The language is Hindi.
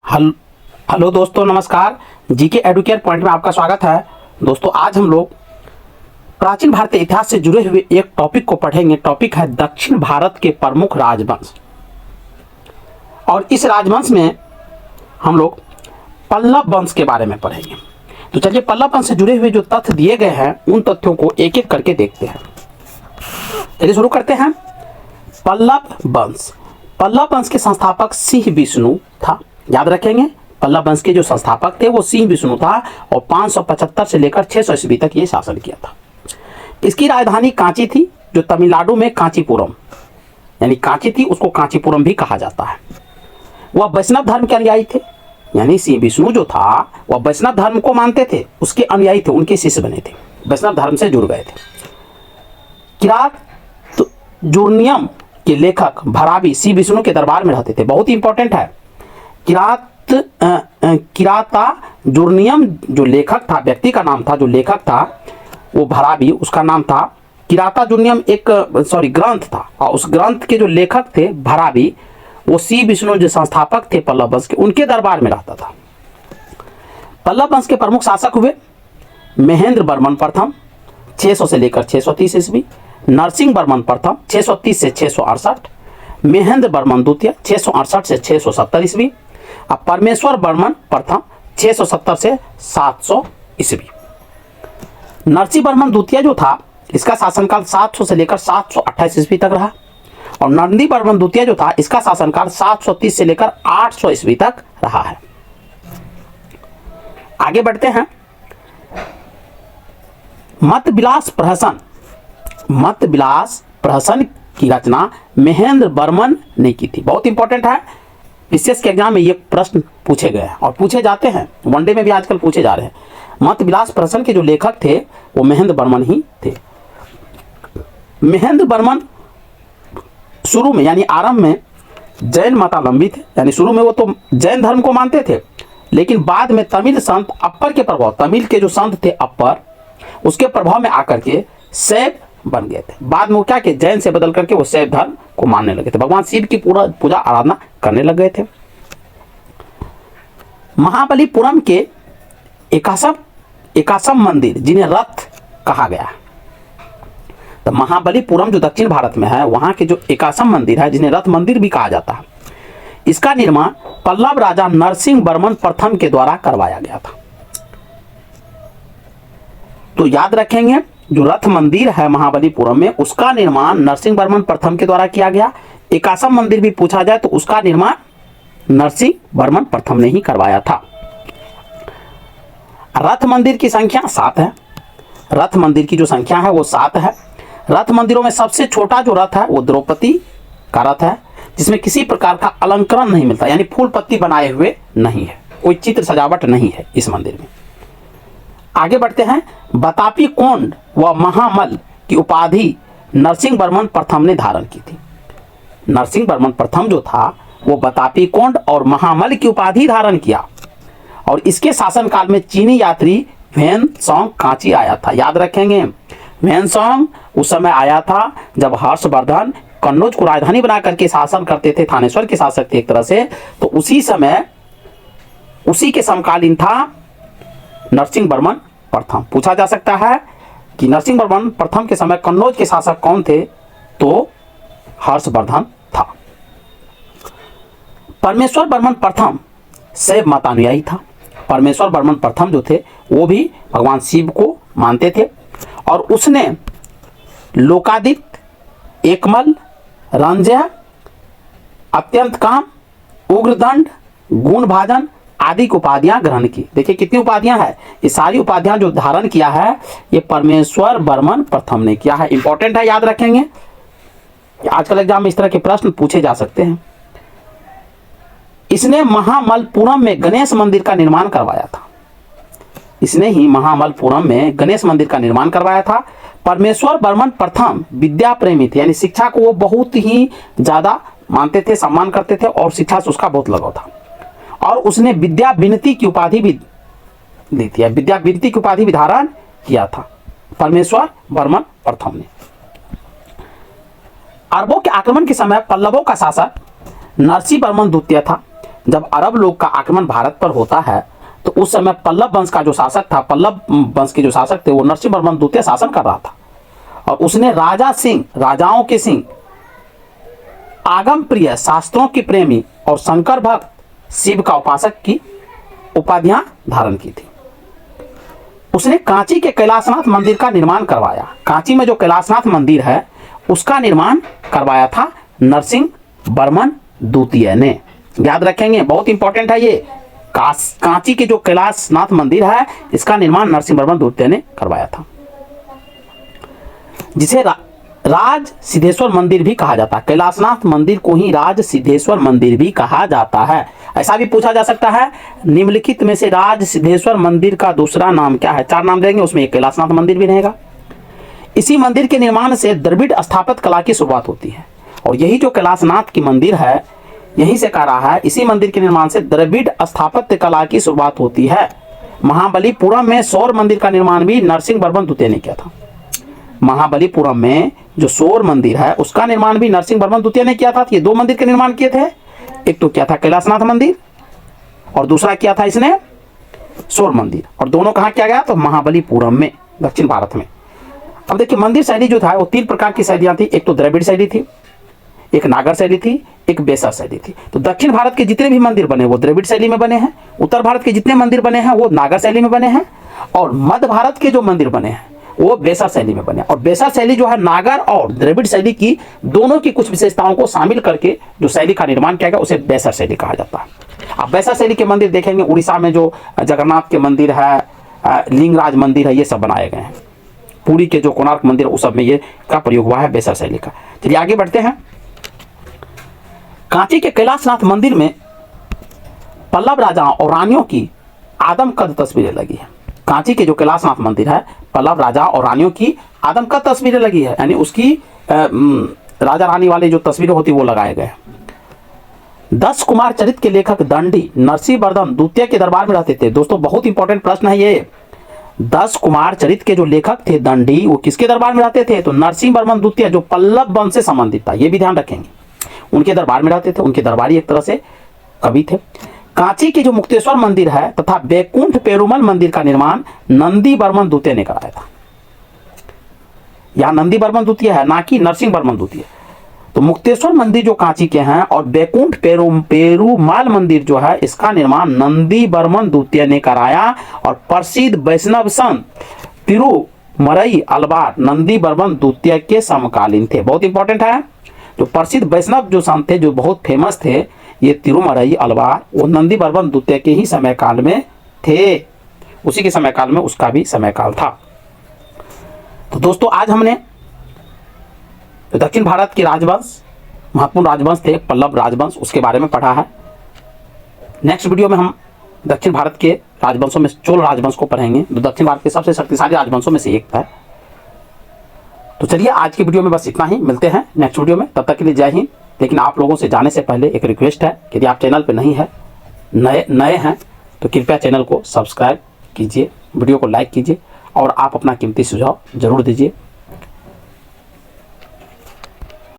हेलो हेलो दोस्तों, नमस्कार। जीके एडुकेट पॉइंट में आपका स्वागत है। दोस्तों, आज हम लोग प्राचीन भारतीय इतिहास से जुड़े हुए एक टॉपिक को पढ़ेंगे। टॉपिक है दक्षिण भारत के प्रमुख राजवंश। और इस राजवंश में हम लोग पल्लव वंश के बारे में पढ़ेंगे। तो चलिए, पल्लव वंश से जुड़े हुए जो तथ्य दिए गए हैं उन तथ्यों को एक एक करके देखते हैं। चलिए शुरू करते हैं। पल्लव वंश। पल्लव वंश के संस्थापक सिंह विष्णु था। याद रखेंगे, पल्लव वंश के जो संस्थापक थे वो सिंह विष्णु था और 575 से लेकर 600 ईस्वी तक ये शासन किया था। इसकी राजधानी कांची थी, जो तमिलनाडु में कांचीपुरम यानी कांची थी, उसको कांचीपुरम भी कहा जाता है। वह वैष्णव धर्म के अनुयायी थे, यानी सिंह विष्णु जो था वह वैष्णव धर्म को मानते थे, उसके अनुयायी थे, उनके शिष्य बने थे, वैष्णव धर्म से जुड़ गए थे। किरात जुर्नियम के लेखक भरावी सिंह विष्णु के दरबार में रहते थे। बहुत ही इंपॉर्टेंट है। किराता जुर्नियम जो लेखक था, व्यक्ति का नाम था, जो लेखक था वो भरावी, उसका नाम था किराता जुर्नियम। एक ग्रंथ था और उस ग्रंथ के जो लेखक थे भरावी, वो सिंह विष्णु जो संस्थापक थे पल्लव वंश के, उनके दरबार में रहता था। पल्लव वंश के प्रमुख शासक हुए महेंद्र वर्मन प्रथम 600 से लेकर 630 ईस्वी, नरसिंह वर्मन प्रथम 630 से 668, महेंद्र वर्मन द्वितीय 668 से 670 ईस्वी, और परमेश्वर वर्मन प्रथम 670 से 700 ईस्वी। नरसिंह वर्मन द्वितीय जो था, इसका शासनकाल 700 से लेकर 728 ईस्वी तक रहा। और नंदी वर्मन द्वितीय जो था, इसका शासनकाल 730 से लेकर 800 ईस्वी तक रहा है। आगे बढ़ते हैं। मत विलास प्रहसन। मत विलास प्रहसन की रचना महेंद्र वर्मन ने की थी। बहुत इंपॉर्टेंट है, विशेष के एग्जाम में ये प्रश्न पूछे गए हैं और पूछे जाते हैं, वनडे में भी आजकल पूछे जा रहे हैं। मत विलास प्रहसन के जो लेखक थे वो महेंद्र वर्मन ही थे। महेंद्र वर्मन शुरू में यानी आरंभ में जैन मतावलंबी थे, यानी शुरू में वो तो जैन धर्म को मानते थे, लेकिन बाद में तमिल संत अप्पर के प्रभाव, तमिल के जो संत थे अप्पर, उसके प्रभाव में आकर के शैव बन गए थे। बाद में वो क्या कि जैन से बदल करके वो शैव धर्म को मानने लगे थे, भगवान शिव की पूजा आराधना करने लग गए थे। महाबलीपुरम के एकाशम मंदिर, जिन्हें रथ कहा गया, तो महाबलीपुरम जो दक्षिण भारत में है, वहां के जो एकाशम मंदिर है, जिन्हें रथ मंदिर भी कहा जाता है, इसका निर्माण पल्लव राजा नरसिंह वर्मन प्रथम के द्वारा करवाया गया था। तो याद रखेंगे, जो रथ मंदिर है महाबलीपुरम में, उसका निर्माण नरसिंह वर्मन प्रथम के द्वारा किया गया। एकाशम मंदिर भी पूछा जाए तो उसका निर्माण नरसिंह वर्मन प्रथम ने ही करवाया था। रथ मंदिर की संख्या 7 है। रथ मंदिर की जो संख्या है वो 7 है। रथ मंदिरों में सबसे छोटा जो रथ है वो द्रौपदी का रथ है, जिसमें किसी प्रकार का अलंकरण नहीं मिलता, यानी फूल पत्ती बनाए हुए नहीं है, कोई चित्र सजावट नहीं है इस मंदिर में। आगे बढ़ते हैं। बतापी कोंड व महामल की उपाधि नरसिंह वर्मन प्रथम ने धारण की थी। नरसिंह वर्मन प्रथम जो था वो बतापी कोंड और महामल की उपाधि धारण किया, और इसके शासनकाल में चीनी यात्री वेनसोंग कांची आया था। याद रखेंगे, वेनसोंग उस समय आया था जब हर्षवर्धन कन्नौज को राजधानी बना करके शासन करते थे, थानेश्वर के शासक थे एक तरह से। तो उसी समय उसी के समकालीन था नरसिंह वर्मन प्रथम। पूछा जा सकता है कि नरसिंह वर्मन प्रथम के समय कन्नौज के शासक कौन थे, तो हर्षवर्धन था। परमेश्वर वर्मन प्रथम शैव मतानुयायी था। परमेश्वर वर्मन प्रथम जो थे वो भी भगवान शिव को मानते थे, और उसने लोकादित्य, एकमल, रंजय, अत्यंत काम, उग्रदंड, गुणभाजन आदि उपाधियां ग्रहण की। देखिए कितनी उपाधियां हैं, ये सारी उपाधियां जो धारण किया है ये परमेश्वर वर्मन प्रथम ने किया है। इंपॉर्टेंट है, याद रखेंगे, आजकल एग्जाम में इस तरह के प्रश्न पूछे जा सकते हैं। इसने महामलपुरम में गणेश मंदिर का निर्माण करवाया था। इसने ही महामलपुरम में गणेश मंदिर का निर्माण करवाया था। परमेश्वर वर्मन प्रथम विद्या प्रेमी थे, यानी शिक्षा को वो बहुत ही ज्यादा मानते थे, सम्मान करते थे, और शिक्षा से उसका बहुत लगाव था। और उसने विद्या विनती की उपाधि भी दी थी, विद्या विनती की उपाधि भी धारण किया था परमेश्वर वर्मन प्रथम ने। अरबों के आक्रमण के समय पल्लवों का शासक नरसिंह वर्मन द्वितीय था। जब अरब लोग का आक्रमण भारत पर होता है तो उस समय पल्लव वंश का जो शासक था, पल्लव वंश के जो शासक थे, वो नरसिंह वर्मन द्वितीय शासन कर रहा था और उसने राजा सिंह, राजाओं के सिंह, आगम प्रिय, शास्त्रों के प्रेमी और शंकर भक्त, शिव का उपासक की उपाधियां धारण की थी। उसने कांची के कैलाशनाथ मंदिर का निर्माण करवाया। कांची में जो कैलाशनाथ मंदिर है उसका निर्माण करवाया था नरसिंह वर्मन द्वितीय ने। याद रखेंगे, बहुत इंपॉर्टेंट है ये। कांची के जो कैलाशनाथ मंदिर है इसका निर्माण नरसिंह वर्मन द्वितीय ने करवाया था, जिसे राज सिद्धेश्वर मंदिर भी कहा जाता है। कैलाशनाथ मंदिर को ही राज सिद्धेश्वर मंदिर भी कहा जाता है। ऐसा भी पूछा जा सकता है, निम्नलिखित में से राज सिद्धेश्वर मंदिर का दूसरा नाम क्या है? 4 नाम देंगे, उसमें एक कैलाशनाथ मंदिर भी रहेगा। इसी मंदिर के निर्माण से द्रविड़ स्थापत्य कला की शुरुआत होती है और यही जो कैलाशनाथ की मंदिर है, यहीं से कह रहा है, इसी मंदिर के निर्माण से द्रविड़ स्थापत्य कला की शुरुआत होती है। महाबलीपुरम में सौर मंदिर का निर्माण भी नरसिंह वर्मन द्वितीय ने किया था। महाबलीपुरम में जो सौर मंदिर है उसका निर्माण भी नरसिंह वर्मन द्वितीय ने किया था। ये 2 मंदिर के निर्माण किए थे, एक तो क्या था कैलाशनाथ मंदिर और दूसरा क्या था इसने सौर मंदिर, और दोनों कहाँ किया गया? तो महाबलीपुरम में, दक्षिण भारत में। अब देखिए, मंदिर शैली जो था वो 3 प्रकार की शैलियां थी। एक तो द्रविड़ शैली थी, एक नागर शैली थी, एक बेसर शैली थी। तो दक्षिण भारत के जितने भी मंदिर बने वो द्रविड़ शैली में बने हैं, उत्तर भारत के जितने मंदिर बने हैं वो नागर शैली में बने हैं, और मध्य भारत के जो मंदिर बने हैं वो बेसर शैली में बने। और बेसर शैली जो है नागर और द्रविड़ शैली की दोनों की कुछ विशेषताओं को शामिल करके जो शैली का निर्माण किया गया उसे बेसर शैली कहा जाता है। अब बेसर शैली के मंदिर देखेंगे, उड़ीसा में जो जगन्नाथ के मंदिर है, लिंगराज मंदिर है, ये सब बनाए गए हैं। पुरी के जो कोणार्क मंदिर उस सब में ये का प्रयोग हुआ है बेसर शैली का। चलिए आगे बढ़ते हैं। कांची के कैलाशनाथ मंदिर में पल्लव राजाओं और रानियों की आदमकद तस्वीरें लगी है। कांची के जो कैलाशनाथ मंदिर है, पल्लव राजा और रानियों की आदमकद तस्वीरें लगी है, यानी उसकी राजा रानी वाली जो तस्वीरें होती वो लगाए गए। 10 कुमार चरित्र के लेखक दंडी नरसिंह वर्मन द्वितीय के दरबार में रहते थे। दोस्तों बहुत इंपॉर्टेंट प्रश्न है ये। 10 कुमार चरित्र के जो लेखक थे दंडी, वो किसके दरबार में रहते थे? तो नरसिंह वर्मन द्वितीय जो पल्लव वंश से संबंधित था, ये भी ध्यान रखेंगे, उनके दरबार में रहते थे। उनके दरबारी एक तरह से कवि थे। कांची के जो मुक्तेश्वर मंदिर है तथा बैकुंठ पेरुमल मंदिर का निर्माण नंदी वर्मन द्वितीय ने कराया था। यहां नंदी वर्मन द्वितीय है, ना कि नरसिंह वर्मन द्वितीय। तो मुक्तेश्वर मंदिर जो कांची के हैं और बैकुंठ पेरुमाल मंदिर जो है, इसका निर्माण नंदी वर्मन द्वितीय ने कराया। और प्रसिद्ध वैष्णव संत तिरुमरई अलवार नंदी वर्मन द्वितीय के समकालीन थे। बहुत इंपॉर्टेंट है, जो प्रसिद्ध वैष्णव जो संत थे, जो बहुत फेमस थे, ये तिरुमरई अलवार, वो नंदी वर्मन द्वितीय के ही समय काल में थे। उसी के समय काल में उसका भी समय काल था। तो दोस्तों आज हमने तो दक्षिण भारत के राजवंश, महत्वपूर्ण राजवंश थे पल्लव राजवंश, उसके बारे में पढ़ा है। नेक्स्ट वीडियो में हम दक्षिण भारत के राजवंशों में चोल राजवंश को पढ़ेंगे, जो दक्षिण भारत के सबसे शक्तिशाली राजवंशों में से एक था। तो चलिए आज की वीडियो में बस इतना ही, मिलते हैं नेक्स्ट वीडियो में, तब तक के लिए जय हिंद। लेकिन आप लोगों से जाने से पहले एक रिक्वेस्ट है, यदि आप चैनल पर नहीं है, नए हैं, तो कृपया चैनल को सब्सक्राइब कीजिए, वीडियो को लाइक कीजिए और आप अपना कीमती सुझाव जरूर दीजिए।